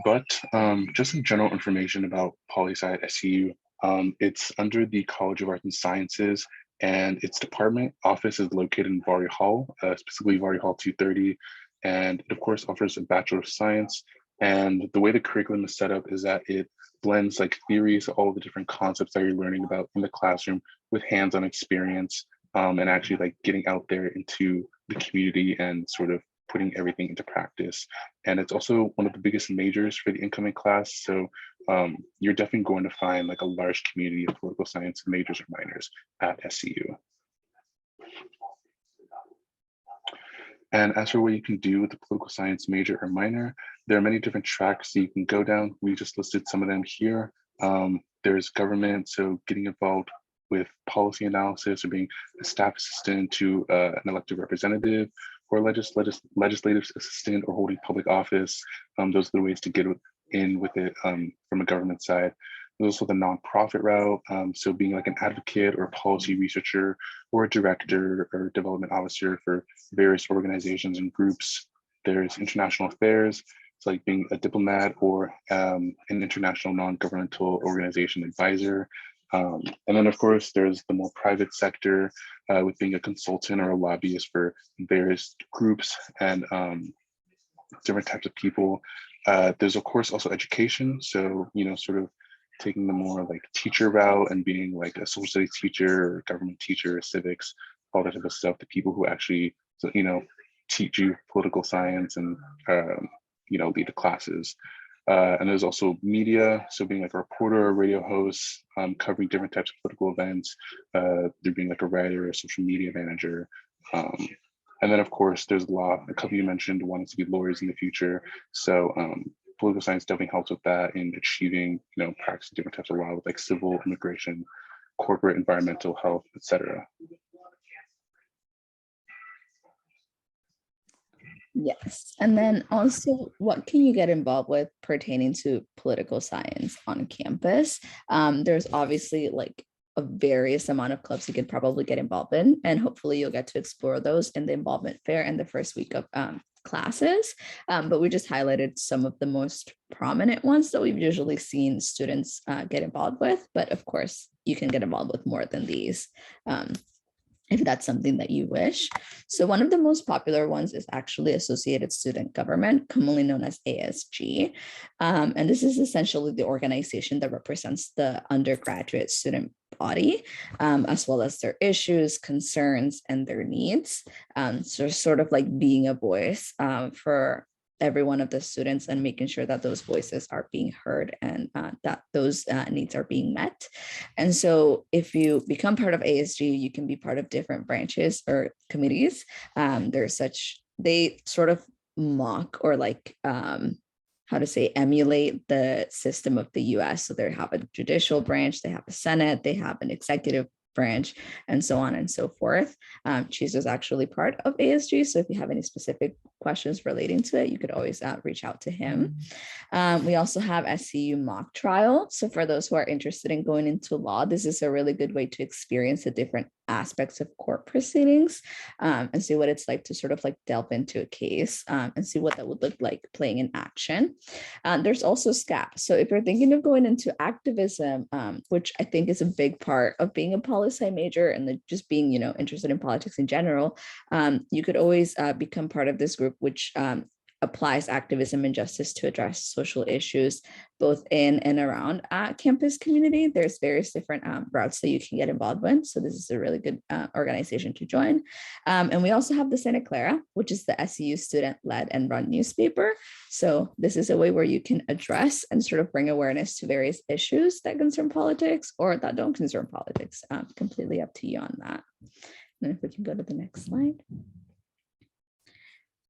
But just some general information about poli-sci at SCU. It's under the College of Arts and Sciences, and its department office is located in Vardy Hall, specifically Vardy Hall 230. And it, of course, offers a Bachelor of Science. And the way the curriculum is set up is that it blends like theories, all the different concepts that you're learning about in the classroom with hands-on experience, and actually like getting out there into the community and sort of putting everything into practice. And it's also one of the biggest majors for the incoming class. So you're definitely going to find like a large community of political science majors or minors at SCU. And as for what you can do with the political science major or minor, there are many different tracks that you can go down. We just listed some of them here. There's government, so getting involved with policy analysis or being a staff assistant to an elected representative or legislative assistant or holding public office. Those are the ways to get in with it from a government side. There's also the nonprofit route, so being like an advocate or a policy researcher or a director or development officer for various organizations and groups. There's international affairs, it's like being a diplomat or an international non-governmental organization advisor. And then of course, there's the more private sector with being a consultant or a lobbyist for various groups and different types of people. There's of course also education. So, sort of taking the more like teacher route and being like a social studies teacher or government teacher, civics, all that type of stuff, the people who actually, teach you political science and, lead the classes. And there's also media, so being like a reporter, a radio host, covering different types of political events, there being like a writer, a social media manager. And then of course, there's law, a couple you mentioned wanting to be lawyers in the future. So political science definitely helps with that in achieving, practicing different types of law with like civil, immigration, corporate, environmental, health, etc. Yes. And then also, what can you get involved with pertaining to political science on campus? There's obviously like a various amount of clubs you could probably get involved in, and hopefully you'll get to explore those in the involvement fair in the first week of classes. But we just highlighted some of the most prominent ones that we've usually seen students get involved with. But of course, you can get involved with more than these. If that's something that you wish. So one of the most popular ones is actually Associated Student Government, commonly known as ASG. And this is essentially the organization that represents the undergraduate student body, as well as their issues, concerns, and their needs. So sort of like being a voice for every one of the students and making sure that those voices are being heard and that those needs are being met. And so if you become part of ASG, you can be part of different branches or committees. They sort of mock or like, emulate the system of the US. So they have a judicial branch, they have a Senate, they have an executive branch, and so on and so forth. Chiso is actually part of ASG. So if you have any specific questions relating to it, you could always reach out to him. We also have SCU mock trial. So for those who are interested in going into law, this is a really good way to experience the different aspects of court proceedings and see what it's like to sort of like delve into a case and see what that would look like playing in action. There's also SCAP. So if you're thinking of going into activism, which I think is a big part of being a poli-sci major and just being, interested in politics in general, you could always become part of this group, which applies activism and justice to address social issues both in and around campus community. There's various different routes that you can get involved with. So this is a really good organization to join. And we also have the Santa Clara, which is the SCU student-led and run newspaper. So this is a way where you can address and sort of bring awareness to various issues that concern politics or that don't concern politics. Completely up to you on that. And if we can go to the next slide.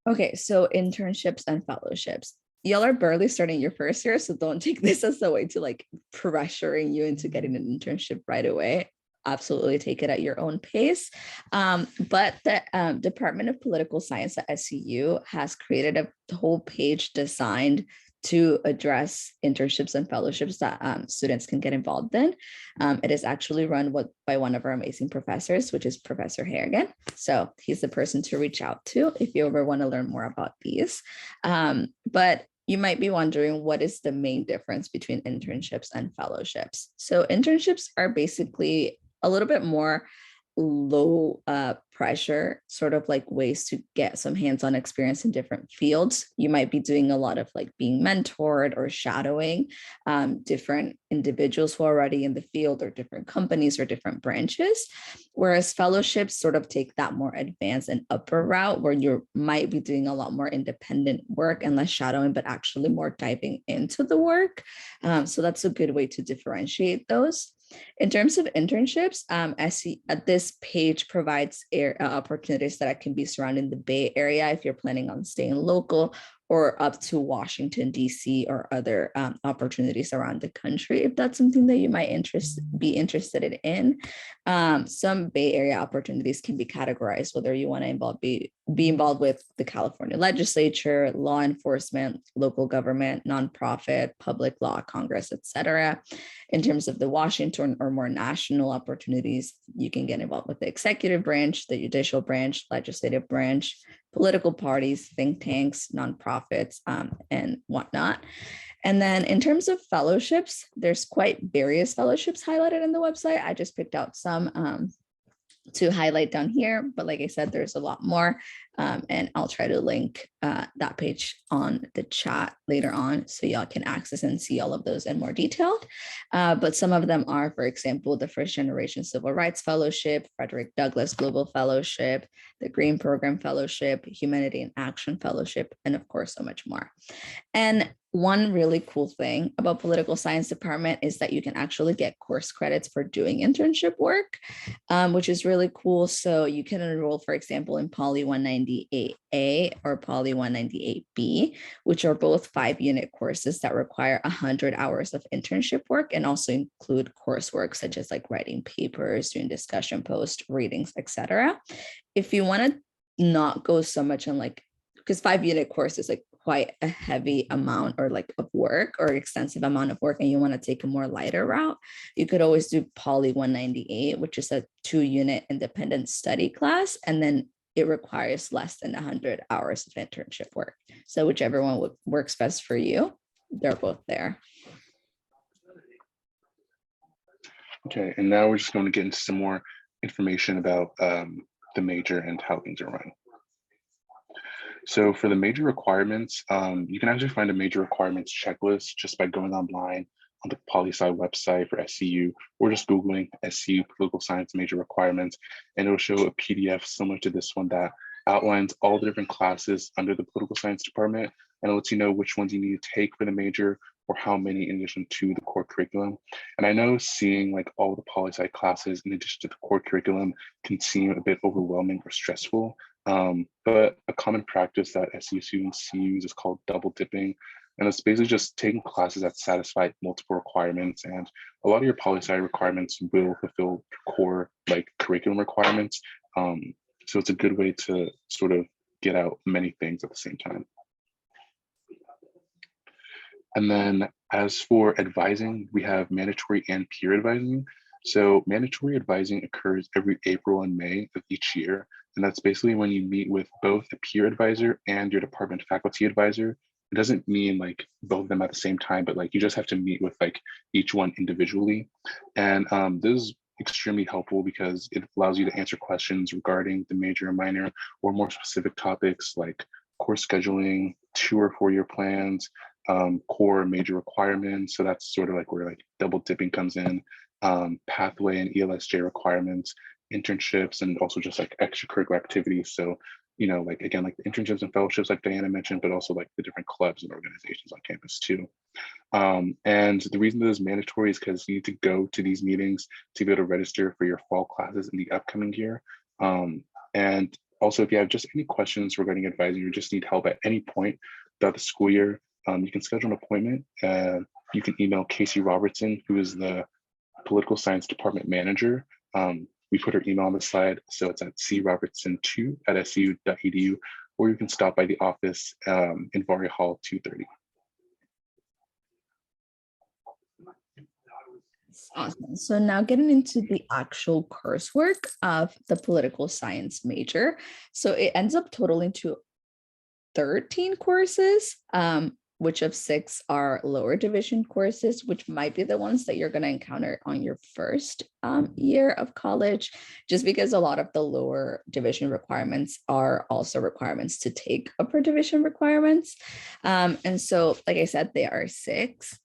Okay, so internships and fellowships. Y'all are barely starting your first year, so don't take this as a way to like pressuring you into getting an internship right away. Absolutely take it at your own pace. But the Department of Political Science at SCU has created a whole page designed to address internships and fellowships that students can get involved in. It is actually run by one of our amazing professors, which is Professor Harrigan. So he's the person to reach out to if you ever want to learn more about these. But you might be wondering, what is the main difference between internships and fellowships? So internships are basically a little bit more low pressure, sort of like ways to get some hands-on experience in different fields. You might be doing a lot of like being mentored or shadowing different individuals who are already in the field, or different companies or different branches. Whereas fellowships sort of take that more advanced and upper route, where you might be doing a lot more independent work and less shadowing, but actually more diving into the work. So that's a good way to differentiate those. In terms of internships, this page provides opportunities that can be surrounding the Bay Area if you're planning on staying local, or up to Washington, D.C., or other opportunities around the country, if that's something that you might be interested in. Some Bay Area opportunities can be categorized, whether you want to be involved with the California legislature, law enforcement, local government, nonprofit, public law, Congress, etc. In terms of the Washington or more national opportunities, you can get involved with the executive branch, the judicial branch, legislative branch, political parties, think tanks, nonprofits, and whatnot. And then in terms of fellowships, there's quite various fellowships highlighted in the website. I just picked out some to highlight down here, but like I said, there's a lot more, and I'll try to link that page on the chat later on, so y'all can access and see all of those in more detail. But some of them are, for example, the First Generation Civil Rights Fellowship, Frederick Douglass Global Fellowship, the Green Program Fellowship, Humanity in Action Fellowship, and of course, so much more. And one really cool thing about political science department is that you can actually get course credits for doing internship work, which is really cool. So you can enroll, for example, in Poly 198A or Poly 198B, which are both 5-unit courses that require 100 hours of internship work, and also include coursework such as like writing papers, doing discussion posts, readings, etc. If you want to not go so much on like, because 5-unit course is like quite a heavy amount or like of work, or extensive amount of work, and you want to take a more lighter route, you could always do Poly 198, which is a 2-unit independent study class, and then it requires less than 100 hours of internship work. So whichever one works best for you, they're both there. Okay, and now we're just going to get into some more information about the major and how things are run. So for the major requirements, you can actually find a major requirements checklist just by going online on the poli-sci website for SCU, or just Googling SCU political science major requirements, and it'll show a PDF similar to this one that outlines all the different classes under the political science department, and it lets you know which ones you need to take for the major, or how many in addition to the core curriculum. And I know seeing like all the poli-sci classes in addition to the core curriculum can seem a bit overwhelming or stressful, but a common practice that SCU students use is called double dipping. And it's basically just taking classes that satisfy multiple requirements. And a lot of your poli-sci requirements will fulfill core like curriculum requirements. So it's a good way to sort of get out many things at the same time. And then as for advising, we have mandatory and peer advising. So mandatory advising occurs every April and May of each year. And that's basically when you meet with both a peer advisor and your department faculty advisor. It doesn't mean like both of them at the same time, but like you just have to meet with like each one individually. And this is extremely helpful because it allows you to answer questions regarding the major and minor, or more specific topics like course scheduling, 2 or 4 year plans, core major requirements. So that's sort of like where like double dipping comes in, pathway and ELSJ requirements, internships, and also just like extracurricular activities. So, you know, like again, like the internships and fellowships like Dayana mentioned, but also like the different clubs and organizations on campus too. And the reason this is mandatory is because you need to go to these meetings to be able to register for your fall classes in the upcoming year. And also, if you have just any questions regarding advising or just need help at any point throughout the school year, you can schedule an appointment. You can email Casey Robertson, who is the political science department manager. We put her email on the slide, so it's at crobertson2@scu.edu, or you can stop by the office in Varya Hall 230. Awesome. So now getting into the actual coursework of the political science major. So it ends up totaling to 13 courses. which of 6 are lower division courses, which might be the ones that you're going to encounter on your first year of college, just because a lot of the lower division requirements are also requirements to take upper division requirements. And so, like I said, they are 6.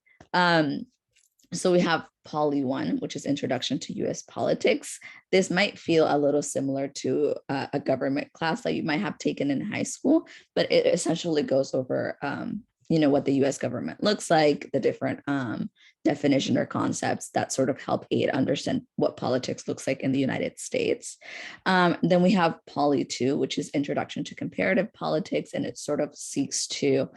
So we have Poly 1, which is Introduction to US Politics. This might feel a little similar to a government class that you might have taken in high school, but it essentially goes over what the US government looks like, the different definition or concepts that sort of help aid understand what politics looks like in the United States. Then we have Poly 2, which is Introduction to Comparative Politics, and it sort of seeks to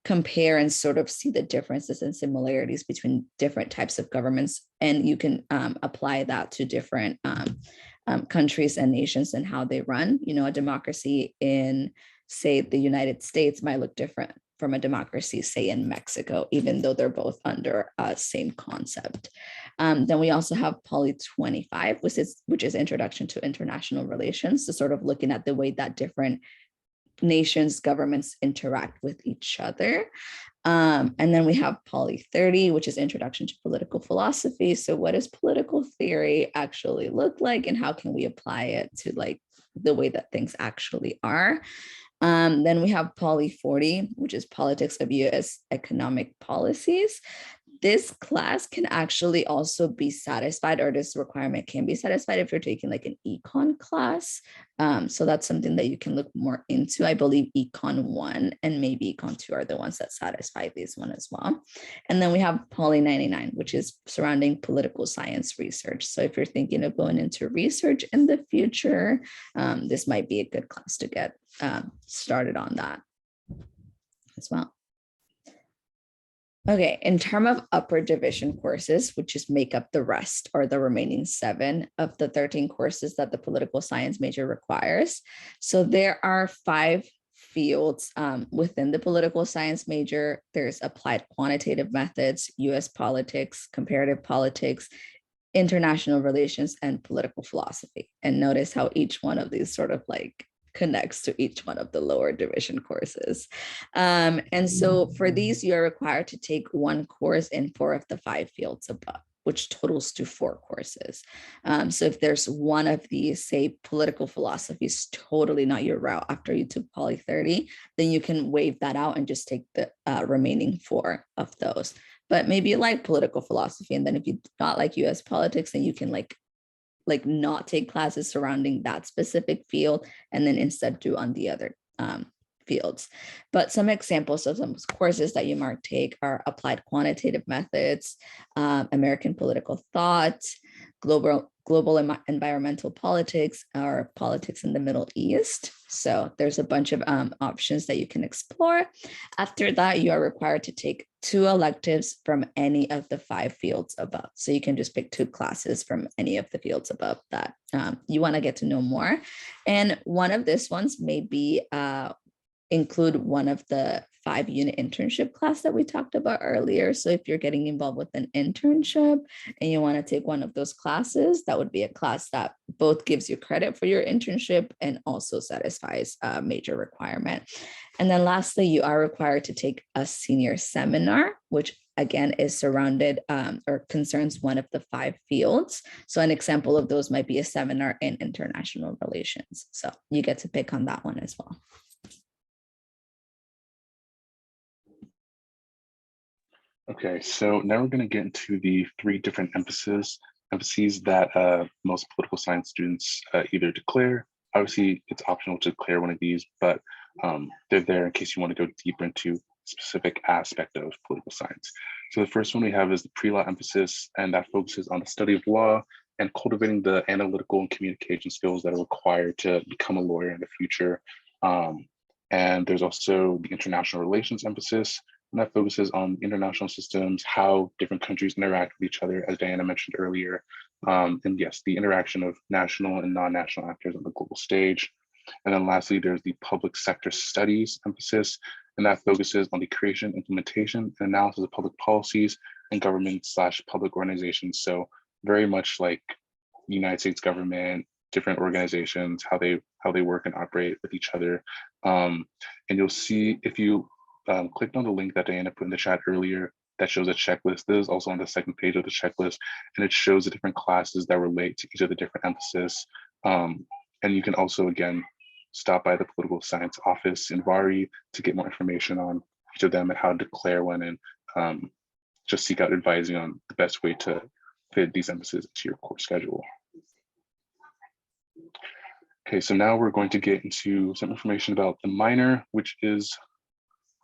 compare and sort of see the differences and similarities between different types of governments. And you can apply that to different countries and nations and how they run. A democracy in, say, the United States might look different from a democracy, say, in Mexico, even though they're both under same concept. Then we also have Poly 25, which is Introduction to International Relations, so sort of looking at the way that different nations, governments interact with each other. And then we have Poly 30, which is Introduction to Political Philosophy. So what does political theory actually look like, and how can we apply it to like the way that things actually are? Then we have Poly 40, which is Politics of US Economic Policies. This class can actually also be satisfied, or this requirement can be satisfied if you're taking like an econ class. So that's something that you can look more into. I believe econ 1 and maybe econ 2 are the ones that satisfy this one as well. And then we have Poly 99, which is surrounding political science research. So if you're thinking of going into research in the future, this might be a good class to get started on that as well. Okay, in terms of upper division courses, which just make up the rest or the remaining 7 of the 13 courses that the political science major requires. So there are 5 fields within the political science major. There's applied quantitative methods, US politics, comparative politics, international relations, and political philosophy. And notice how each one of these sort of like connects to each one of the lower division courses. And so for these, you are required to take 1 course in 4 of the 5 fields above, which totals to 4 courses. So if there's one of these, say political philosophy is totally not your route after you took Poly 30, then you can waive that out and just take the remaining 4 of those. But maybe you like political philosophy, and then if you not like US politics, then you can like not take classes surrounding that specific field and then instead do on the other fields. But some examples of some courses that you might take are applied quantitative methods, American political thought, global environmental politics, or politics in the Middle East. So there's a bunch of options that you can explore. After that, you are required to take 2 electives from any of the 5 fields above. So you can just pick 2 classes from any of the fields above that you want to get to know more. And one of these ones may be include one of the 5-unit internship class that we talked about earlier. So if you're getting involved with an internship and you want to take one of those classes, that would be a class that both gives you credit for your internship and also satisfies a major requirement. And then lastly, you are required to take a senior seminar, which again is surrounded or concerns one of the 5 fields. So an example of those might be a seminar in international relations. So you get to pick on that one as well. Okay, so now we're going to get into the 3 different emphases that most political science students either declare. Obviously, it's optional to declare one of these, but they're there in case you want to go deeper into a specific aspect of political science. So the first one we have is the pre-law emphasis, and that focuses on the study of law and cultivating the analytical and communication skills that are required to become a lawyer in the future. And there's also the international relations emphasis, and that focuses on international systems, how different countries interact with each other, as Diana mentioned earlier. And yes, the interaction of national and non-national actors on the global stage. And then lastly, there's the public sector studies emphasis, and that focuses on the creation, implementation, and analysis of public policies and government/public organizations. So very much like the United States government, different organizations, how they work and operate with each other. And you'll see if you clicked on the link that Diana put in the chat earlier that shows a checklist. This is also on the second page of the checklist, and it shows the different classes that relate to each of the different emphasis. And you can also, again, stop by the political science office in Vari to get more information on each of them and how to declare one, and just seek out advising on the best way to fit these emphases into your course schedule. Okay, so now we're going to get into some information about the minor, which is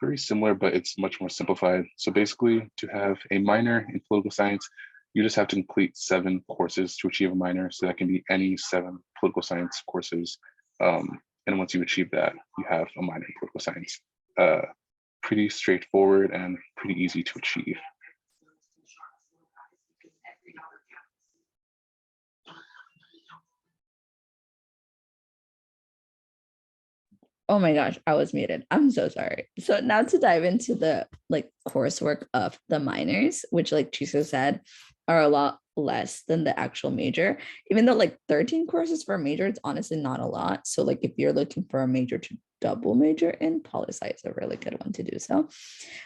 very similar, but it's much more simplified. So basically, to have a minor in political science, you just have to complete 7 courses to achieve a minor. So that can be any 7 political science courses. And once you achieve that, you have a minor in political science. Pretty straightforward and pretty easy to achieve. Oh my gosh, I was muted. I'm so sorry. So now to dive into the coursework of the minors, which like Chiso said, are a lot less than the actual major. Even though 13 courses for a major, it's honestly not a lot. So if you're looking for a major to double major in, poli-sci is a really good one to do so.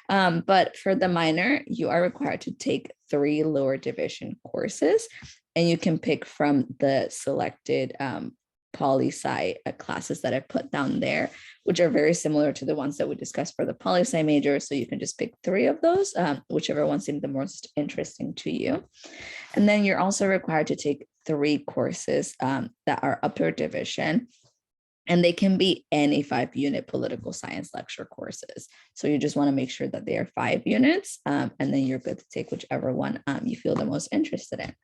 But for the minor, you are required to take 3 lower division courses, and you can pick from the selected poli-sci classes that I put down there, which are very similar to the ones that we discussed for the poli-sci major. So you can just pick 3 of those, whichever one seemed the most interesting to you. And then you're also required to take 3 courses that are upper division, and they can be any 5-unit political science lecture courses. So you just want to make sure that they are 5 units, and then you're good to take whichever one you feel the most interested in.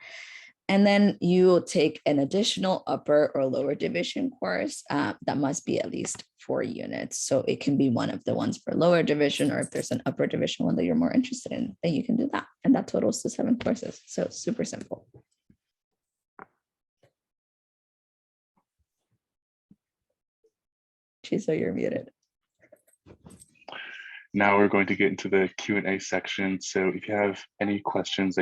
And then you will take an additional upper or lower division course that must be at least 4 units. So it can be one of the ones for lower division, or if there's an upper division one that you're more interested in, then you can do that. And that totals to 7 courses. So super simple. Chiso, you're muted. Now we're going to get into the Q&A section. So if you have any questions that